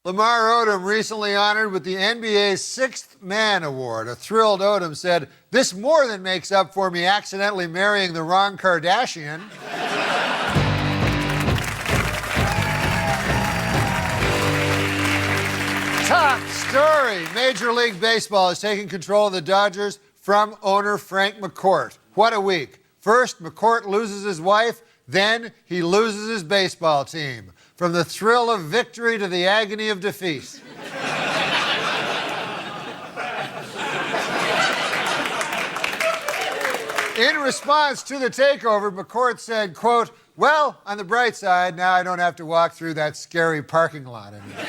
Lamar Odom recently honored with the NBA's Sixth Man Award. A thrilled Odom said, "This more than makes up for me accidentally marrying the wrong Kardashian." Top story. Major League Baseball is taking control of the Dodgers from owner Frank McCourt. What a week. First, McCourt loses his wife, then he loses his baseball team. From the thrill of victory to the agony of defeat. In response to the takeover, McCourt said, quote, "Well, on the bright side, now I don't have to walk through that scary parking lot anymore."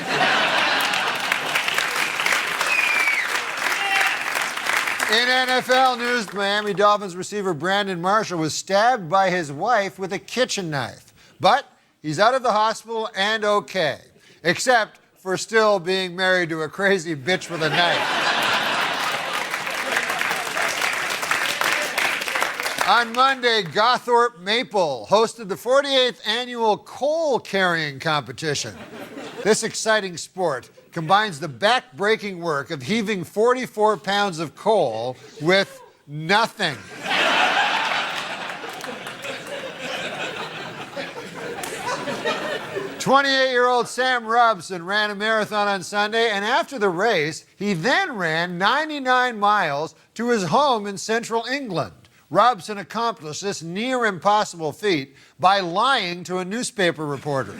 In NFL news, Miami Dolphins receiver Brandon Marshall was stabbed by his wife with a kitchen knife. But he's out of the hospital and okay, except for still being married to a crazy bitch with a knife. On Monday, Gawthorpe Maple hosted the 48th annual coal carrying competition. This exciting sport combines the back-breaking work of heaving 44 pounds of coal with nothing. 28-year-old Sam Robson ran a marathon on Sunday, and after the race, he then ran 99 miles to his home in central England. Robson accomplished this near-impossible feat by lying to a newspaper reporter.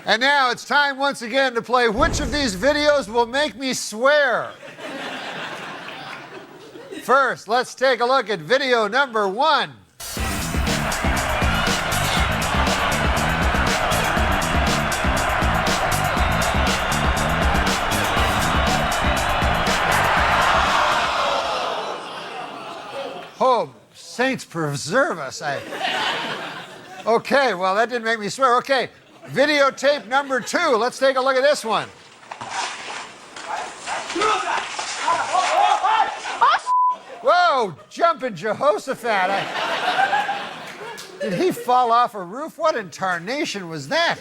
And now it's time once again to play Which of These Videos Will Make Me Swear? First, let's take a look at video number 1. Oh, saints preserve us. Okay, well, that didn't make me swear. Okay, videotape number 2. Let's take a look at this one. Whoa, jumping Jehoshaphat. Did he fall off a roof? What in tarnation was that?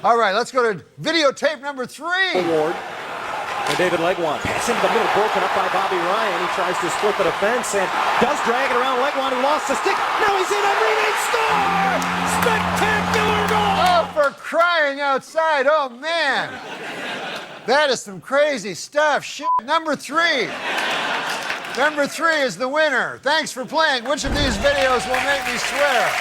All right, let's go to videotape number 3. Award. And David Legwan, pass into the middle, broken up by Bobby Ryan. He tries to split the defense and does drag it around Legwan, who lost the stick. Now he's in underneath and score! Spectacular goal! Oh, for crying outside. Oh, man. That is some crazy stuff. Shit. Number 3. Number 3 is the winner. Thanks for playing. Which of these videos will make me swear?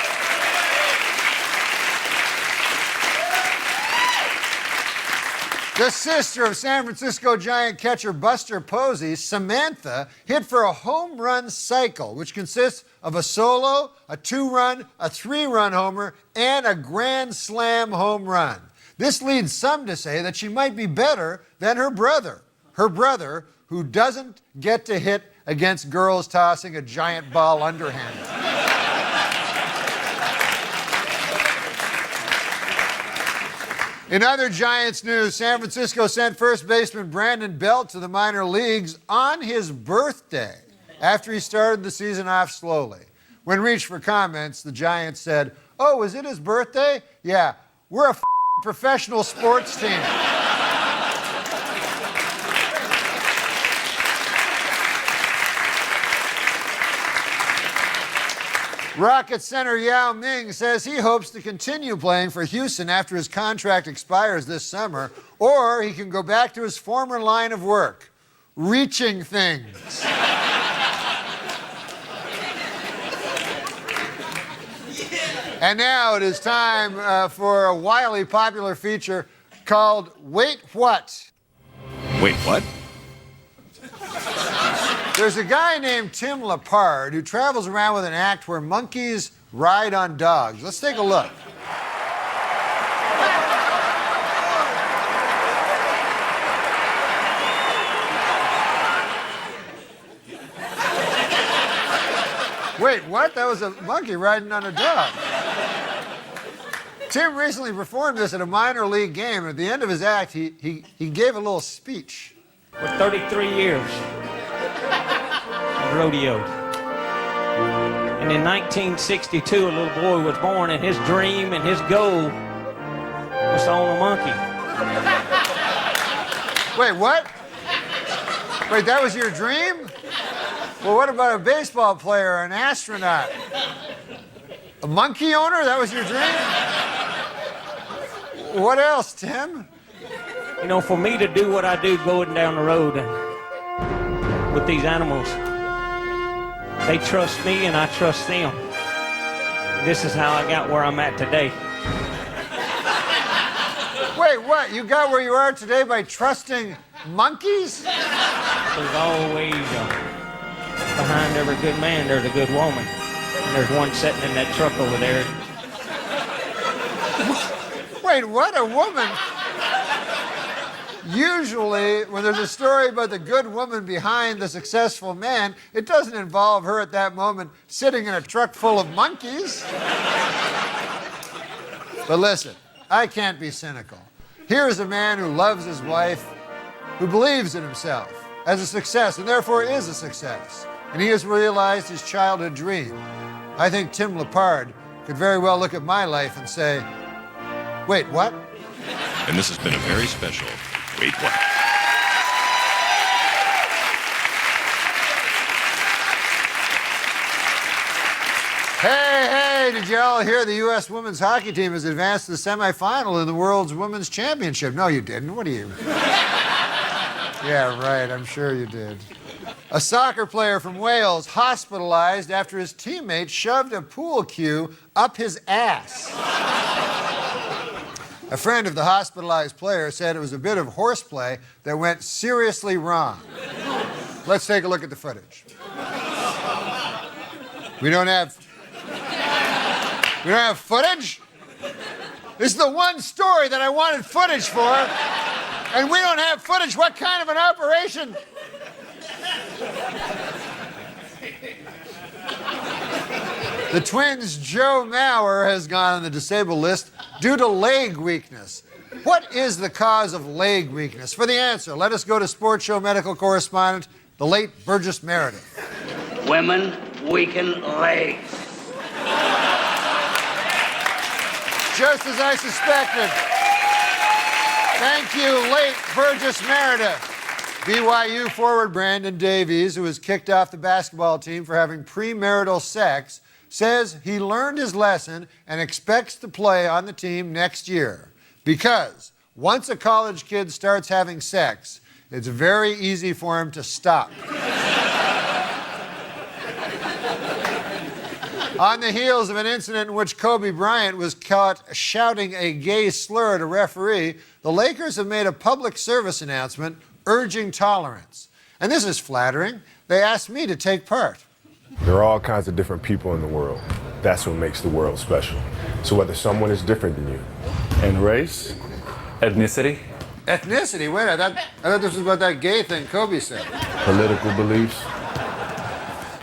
The sister of San Francisco Giant catcher Buster Posey, Samantha, hit for a home run cycle, which consists of a solo, a 2-run, a 3-run homer, and a grand slam home run. This leads some to say that she might be better than her brother who doesn't get to hit against girls tossing a giant ball underhanded. In other Giants news, San Francisco sent first baseman Brandon Belt to the minor leagues on his birthday after he started the season off slowly. When reached for comments, the Giants said, "Oh, is it his birthday? Yeah, we're a professional sports team." Rocket center Yao Ming says he hopes to continue playing for Houston after his contract expires this summer, or he can go back to his former line of work, reaching things. And now it is time for a wildly popular feature called Wait What? Wait, what? There's a guy named Tim Lepard who travels around with an act where monkeys ride on dogs. Let's take a look. Wait, what? That was a monkey riding on a dog. Tim recently performed this at a minor league game. At the end of his act, he gave a little speech. For 33 years, I rodeoed. And in 1962, a little boy was born, and his dream and his goal was to own a monkey. Wait, what? Wait, that was your dream? Well, what about a baseball player or an astronaut? A monkey owner? That was your dream? What else, Tim? You know, for me to do what I do going down the road with these animals, they trust me and I trust them. This is how I got where I'm at today. Wait, what? You got where you are today by trusting monkeys? There's always behind every good man, there's a good woman. And there's one sitting in that truck over there. Wait, what? A woman? Usually, when there's a story about the good woman behind the successful man, it doesn't involve her at that moment sitting in a truck full of monkeys. But listen, I can't be cynical. Here is a man who loves his wife, who believes in himself as a success, and therefore is a success. And he has realized his childhood dream. I think Tim Lepard could very well look at my life and say, wait, what? And this has been a very special Wait What? Hey, did you all hear the U.S. women's hockey team has advanced to the semifinal in the World's Women's Championship? No, you didn't. What are you? Yeah, right, I'm sure you did. A soccer player from Wales hospitalized after his teammate shoved a pool cue up his ass. A friend of the hospitalized player said it was a bit of horseplay that went seriously wrong. Let's take a look at the footage. We don't have footage? This is the one story that I wanted footage for, and we don't have footage. What kind of an operation? The twins' Joe Mauer has gone on the disabled list due to leg weakness. What is the cause of leg weakness? For the answer, let us go to sports show medical correspondent, the late Burgess Meredith. Women weaken legs. Just as I suspected. Thank you, late Burgess Meredith. BYU forward Brandon Davies, who was kicked off the basketball team for having premarital sex, says he learned his lesson and expects to play on the team next year. Because once a college kid starts having sex, it's very easy for him to stop. On the heels of an incident in which Kobe Bryant was caught shouting a gay slur at a referee, the Lakers have made a public service announcement urging tolerance. And this is flattering. They asked me to take part. There are all kinds of different people in the world. That's what makes the world special. So whether someone is different than you. And race? Ethnicity? Ethnicity? Wait, I thought this was about that gay thing Kobe said. Political beliefs.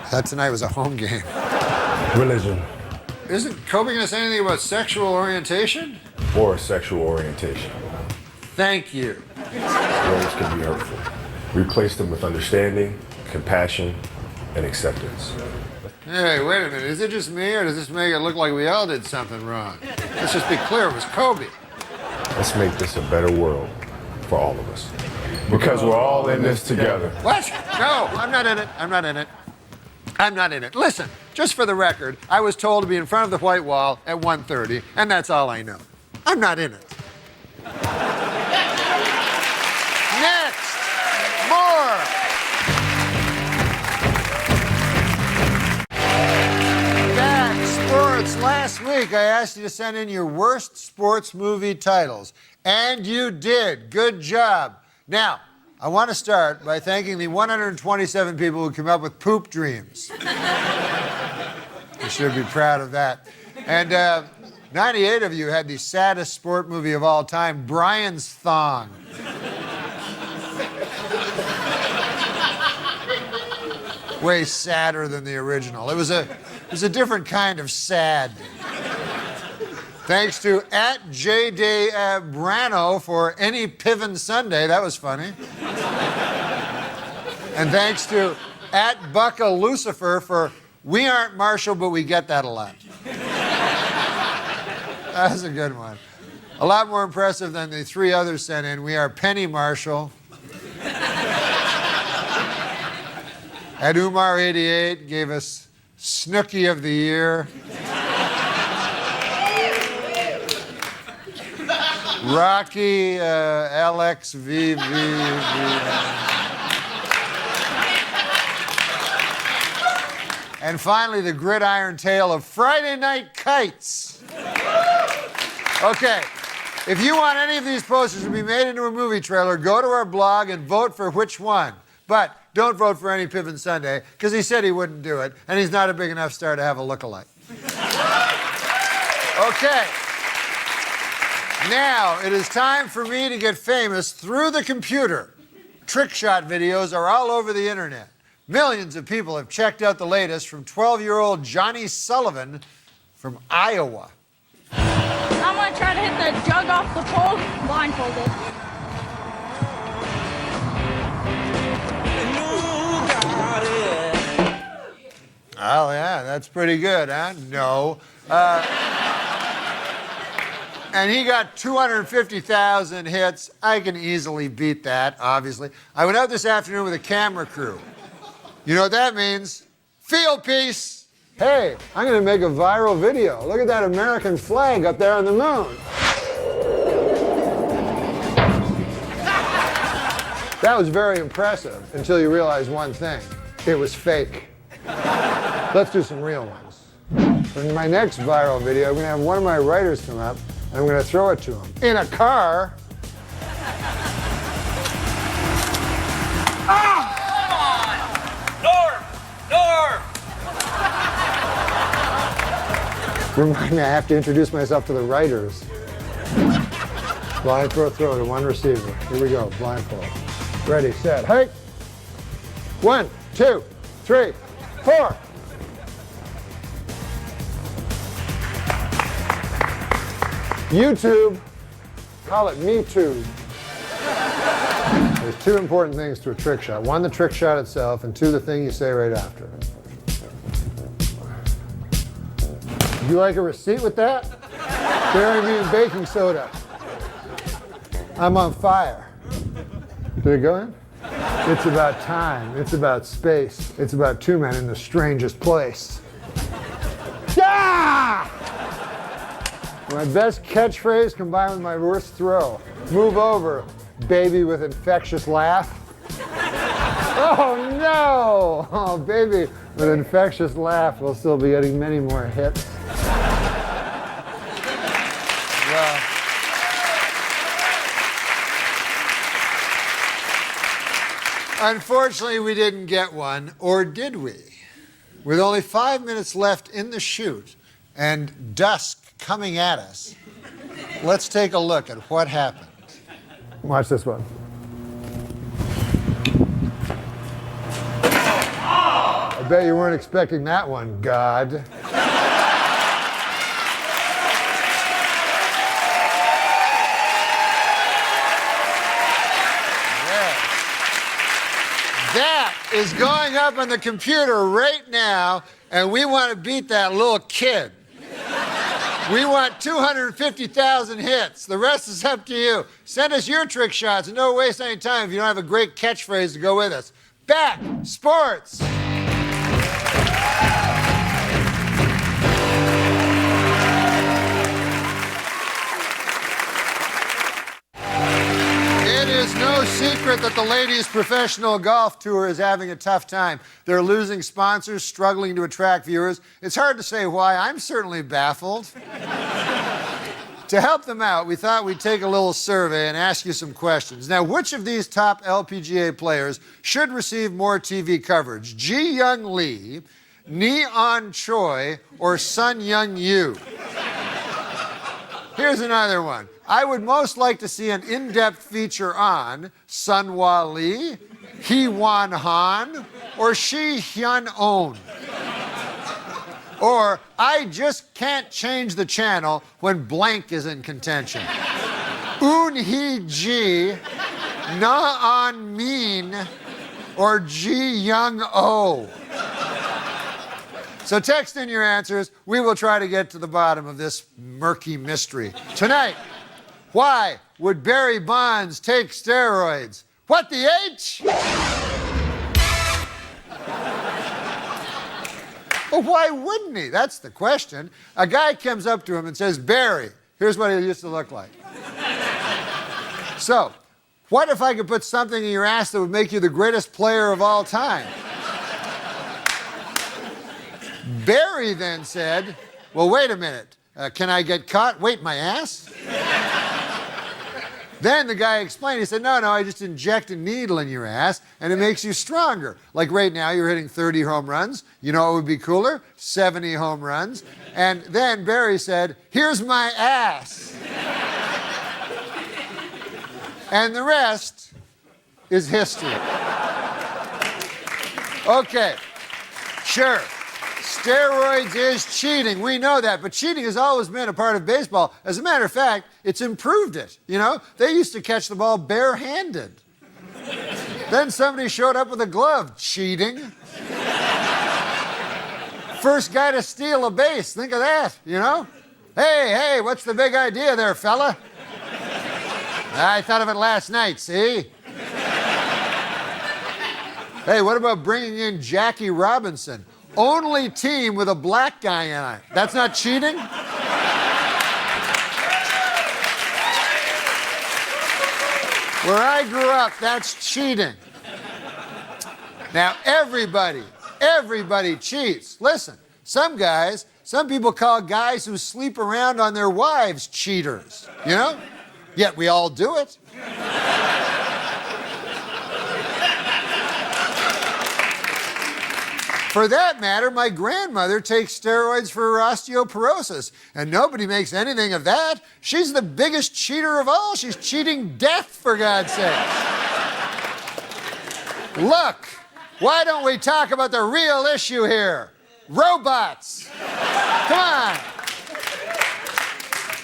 That tonight was a home game. Religion. Isn't Kobe going to say anything about sexual orientation? Or sexual orientation. Thank you. Words can be hurtful. Replace them with understanding, compassion, and acceptance. Hey, wait a minute. Is it just me, or does this make it look like we all did something wrong? Let's just be clear. It was Kobe. Let's make this a better world for all of us. Because we're all in this together. What? No, I'm not in it. I'm not in it. I'm not in it. Listen, just for the record, I was told to be in front of the white wall at 1:30, and that's all I know. I'm not in it. Next, more. Back sports. Last week, I asked you to send in your worst sports movie titles, and you did. Good job. Now, I want to start by thanking the 127 people who came up with Poop Dreams. You should be proud of that. And 98 of you had the saddest sport movie of all time, Brian's Thong. Way sadder than the original. It was a different kind of sad. Thanks to @JD Brano for Any Piven Sunday. That was funny. And thanks to @Bucka Lucifer for We aren't Marshall, but we get that a lot. That was a good one. A lot more impressive than the three others sent in. We are Penny Marshall. And Umar88 gave us Snooky of the Year. Rocky LXVV. And finally, the gridiron tale of Friday Night Kites. Okay, if you want any of these posters to be made into a movie trailer, go to our blog and vote for which one. But don't vote for any Pippin Sunday, because he said he wouldn't do it, and he's not a big enough star to have a look-alike. Okay. Now, it is time for me to get famous through the computer. Trick shot videos are all over the internet. Millions of people have checked out the latest from 12-year-old Johnny Sullivan from Iowa. I'm gonna try to hit the jug off the pole blindfolded. Oh, yeah, that's pretty good, huh? No. And he got 250,000 hits. I can easily beat that, obviously. I went out this afternoon with a camera crew. You know what that means? Field piece. Hey, I'm gonna make a viral video. Look at that American flag up there on the moon. That was very impressive until you realize one thing. It was fake. Let's do some real ones. In my next viral video, I'm gonna have one of my writers come up and I'm gonna throw it to him. In a car. Remind me, I have to introduce myself to the writers. Blind throw to one receiver. Here we go, blindfold. Ready, set, hey! 1, 2, 3, 4. YouTube, call it MeTube. There's two important things to a trick shot. One, the trick shot itself, and two, the thing you say right after. Would you like a receipt with that? Bury me in baking soda. I'm on fire. Did it go in? It's about time. It's about space. It's about two men in the strangest place. Yeah! My best catchphrase combined with my worst throw. Move over, baby with infectious laugh. Oh no! Oh, baby with infectious laugh will still be getting many more hits. Well, unfortunately, we didn't get one, or did we? With only 5 minutes left in the shoot and dusk coming at us, let's take a look at what happened. Watch this one. I bet you weren't expecting that one, God. That is going up on the computer right now, and we want to beat that little kid. We want 250,000 hits. The rest is up to you. Send us your trick shots and don't waste any time if you don't have a great catchphrase to go with us. Back sports. It is no secret that the ladies' professional golf tour is having a tough time. They're losing sponsors, struggling to attract viewers. It's hard to say why. I'm certainly baffled. To help them out, we thought we'd take a little survey and ask you some questions. Now, which of these top LPGA players should receive more TV coverage? Ji Young Lee, Neon Choi, or Sun Young Yu? Here's another one. I would most like to see an in-depth feature on Sunhwa Lee, Hee Won Han, or Shi Hyun On. Or, I just can't change the channel when blank is in contention. Eun Hee Ji, Na On Min, or Ji Young Oh. So text in your answers. We will try to get to the bottom of this murky mystery. Tonight, why would Barry Bonds take steroids? What the H? Well, why wouldn't he? That's the question. A guy comes up to him and says, Barry, here's what he used to look like. So, what if I could put something in your ass that would make you the greatest player of all time? Barry then said, well, wait a minute. Can I get caught? Wait, my ass? Then the guy explained, he said, no, I just inject a needle in your ass and it makes you stronger. Like right now, you're hitting 30 home runs. You know what would be cooler? 70 home runs. And then Barry said, here's my ass. And the rest is history. Okay, sure. Steroids is cheating. We know that. But cheating has always been a part of baseball. As a matter of fact, it's improved it. You know, they used to catch the ball barehanded. Then somebody showed up with a glove. Cheating. First guy to steal a base. Think of that, you know? Hey, what's the big idea there, fella? I thought of it last night, see? Hey, what about bringing in Jackie Robinson? Only team with a black guy in it. That's not cheating? Where I grew up, that's cheating. Now, everybody cheats. Listen, some people call guys who sleep around on their wives cheaters, you know? Yet we all do it. For that matter, my grandmother takes steroids for her osteoporosis, and nobody makes anything of that. She's the biggest cheater of all. She's cheating death, for God's sake. Look, why don't we talk about the real issue here? Robots. Come on.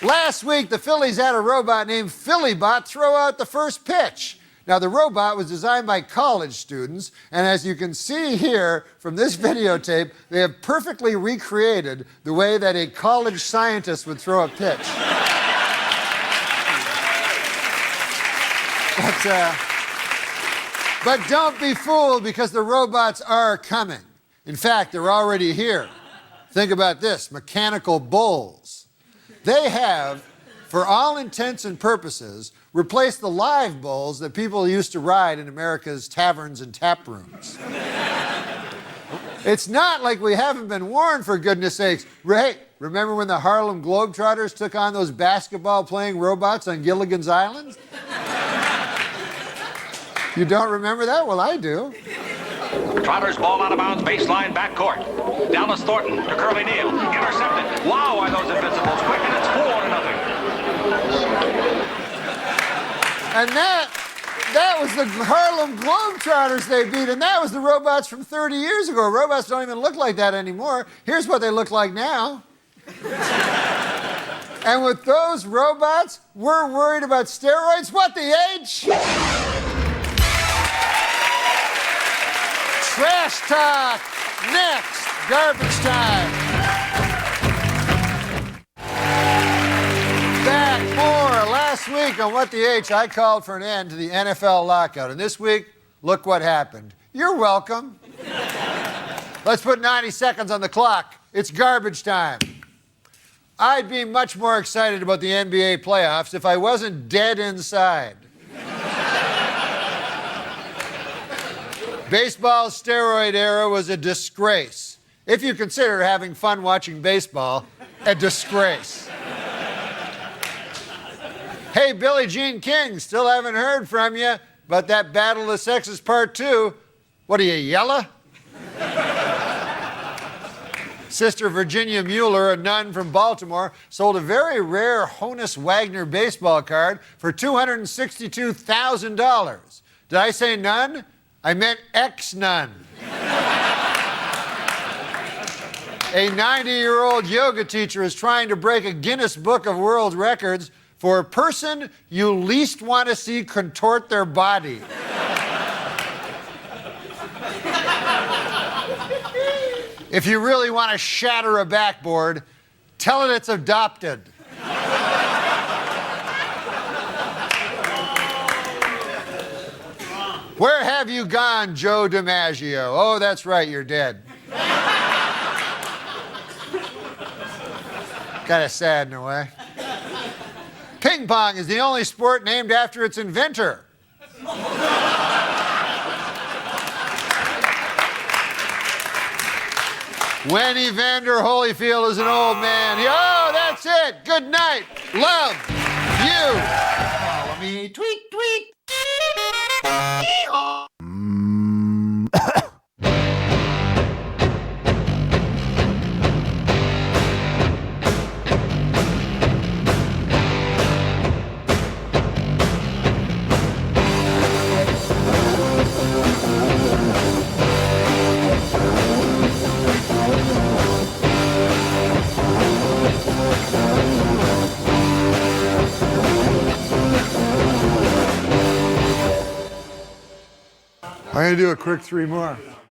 Last week, the Phillies had a robot named Phillybot throw out the first pitch. Now, the robot was designed by college students, and as you can see here from this videotape, they have perfectly recreated the way that a college scientist would throw a pitch. But don't be fooled, because the robots are coming. In fact, they're already here. Think about this, mechanical bulls. They have, for all intents and purposes, replaced the live bulls that people used to ride in America's taverns and tap rooms. It's not like we haven't been warned, for goodness sakes. Hey, remember when the Harlem Globetrotters took on those basketball-playing robots on Gilligan's Island? You don't remember that? Well, I do. Trotters ball out of bounds, baseline, backcourt. Dallas Thornton to Curly Neal. Intercepted. Wow, are those invincibles quick, and it's 4-0. And that was the Harlem Globetrotters they beat, and that was the robots from 30 years ago. Robots don't even look like that anymore. Here's what they look like now. And with those robots, we're worried about steroids. What the H? Trash talk. Next, garbage time. Back more. Last week on What the H, I called for an end to the NFL lockout. And this week, look what happened. You're welcome. Let's put 90 seconds on the clock. It's garbage time. I'd be much more excited about the NBA playoffs if I wasn't dead inside. Baseball's steroid era was a disgrace. If you consider having fun watching baseball a disgrace. Hey, Billie Jean King, still haven't heard from you, but that Battle of the Sexes Part 2, what are you, yella? Sister Virginia Mueller, a nun from Baltimore, sold a very rare Honus Wagner baseball card for $262,000. Did I say nun? I meant ex-nun. A 90-year-old yoga teacher is trying to break a Guinness Book of World Records for a person you least want to see contort their body. If you really want to shatter a backboard, tell it it's adopted. Where have you gone, Joe DiMaggio? Oh, that's right, you're dead. Kind of sad in a way. Ping pong is the only sport named after its inventor. When Evander Holyfield is an old man, oh, that's it. Good night. Love you. Follow me. Tweet, tweet. I'm going to do a quick 3 more.